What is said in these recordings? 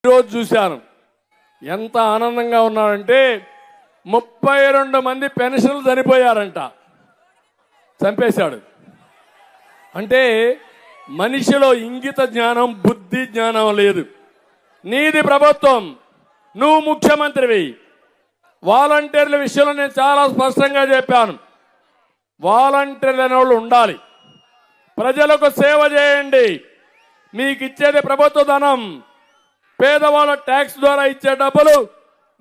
ఈరోజు చూశాను ఎంత ఆనందంగా ఉన్నారంటే 32 మంది పెన్షన్లు చనిపోయారంట. చంపేశాడు. అంటే మనిషిలో ఇంగిత జ్ఞానం, బుద్ధి జ్ఞానం లేదు. నీది ప్రభుత్వం, నువ్వు ముఖ్యమంత్రివి. వాలంటీర్ల విషయంలో నేను చాలా స్పష్టంగా చెప్పాను. వాలంటీర్లు అనేవాళ్ళు ఉండాలి. ప్రజలకు సేవ చేయండి. మీకు ఇచ్చేది ప్రభుత్వ ధనం. పేదవాళ్ళ ట్యాక్స్ ద్వారా ఇచ్చే డబ్బులు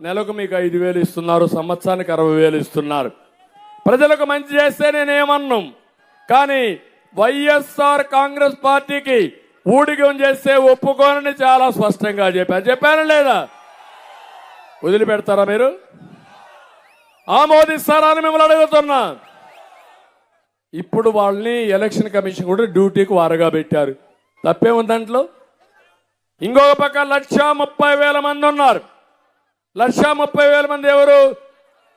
నెలకు మీకు 5,000 ఇస్తున్నారు, సంవత్సరానికి 60,000 ఇస్తున్నారు. ప్రజలకు మంచి చేస్తే నేనేమన్నాం. కానీ వైఎస్ఆర్ కాంగ్రెస్ పార్టీకి ఊడిగం చేస్తే ఒప్పుకోనని చాలా స్పష్టంగా చెప్పాను లేదా? వదిలిపెడతారా మీరు? ఆమోదిస్తారా అని మిమ్మల్ని అడుగుతున్నా. ఇప్పుడు వాళ్ళని ఎలక్షన్ కమిషన్ కూడా డ్యూటీకి వారగా పెట్టారు. తప్పేముంది దాంట్లో? ఇంకొక పక్క 1,30,000 మంది ఉన్నారు. 1,30,000 మంది ఎవరు?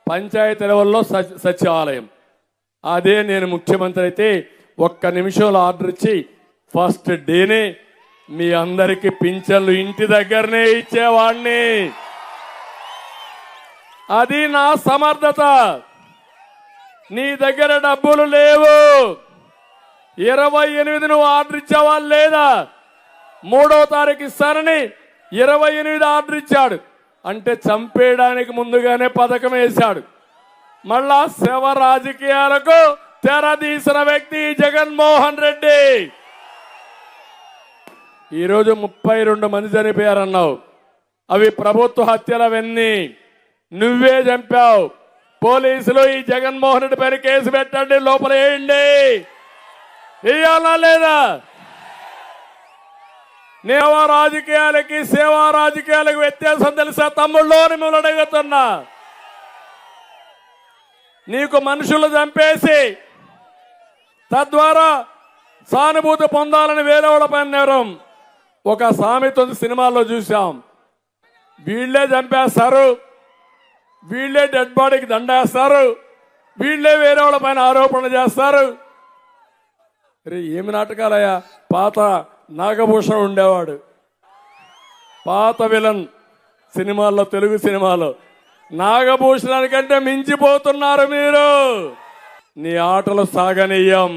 పంచాయతీ లెవెల్లో సచివాలయం. అదే నేను ముఖ్యమంత్రి అయితే ఒక్క నిమిషంలో ఆర్డర్ ఇచ్చి ఫస్ట్ డేనే మీ అందరికీ పింఛన్లు ఇంటి దగ్గరనే ఇచ్చేవాడిని. అది నా సమర్థత. నీ దగ్గర డబ్బులు లేవు. 28 నువ్వు ఆర్డర్ ఇచ్చావా లేదా? 3వ తారీఖు ఇస్తానని 28 ఆర్డర్ ఇచ్చాడు. అంటే చంపేయడానికి ముందుగానే పథకం వేశాడు. మళ్ళా శవ రాజకీయాలకు తెరదీసిన వ్యక్తి జగన్మోహన్ రెడ్డి. ఈరోజు 32 మంది చనిపోయారన్నావు. అవి ప్రభుత్వ హత్యలవన్నీ. నువ్వే చంపావు. పోలీసులు ఈ జగన్మోహన్ రెడ్డి పైన కేసు పెట్టండి, లోపల వేయండి. వేయాలా లేదా? నేవ రాజకీయాలకి సేవా రాజకీయాలకు వ్యత్యాసం తెలుసా తమ్ముళ్ళు అని మిమ్మల్ని అడుగుతున్నా. నీకు మనుషులు చంపేసి తద్వారా సానుభూతి పొందాలని వేరే వాళ్ళ పైన నేరం. ఒక సామెత సినిమాల్లో చూసాం. వీళ్లే చంపేస్తారు, వీళ్లే డెడ్ బాడీకి దండేస్తారు, వీళ్లే వేరే వాళ్ళ పైన ఆరోపణలు చేస్తారు. ఏమి నాటకాలయ్యా? పాత నాగభూషణ్ ఉండేవాడు, పాత విలన్ సినిమాల్లో, తెలుగు సినిమాలో. నాగభూషణానికంటే మించిపోతున్నారు మీరు. నీ ఆటలు సాగనీయం.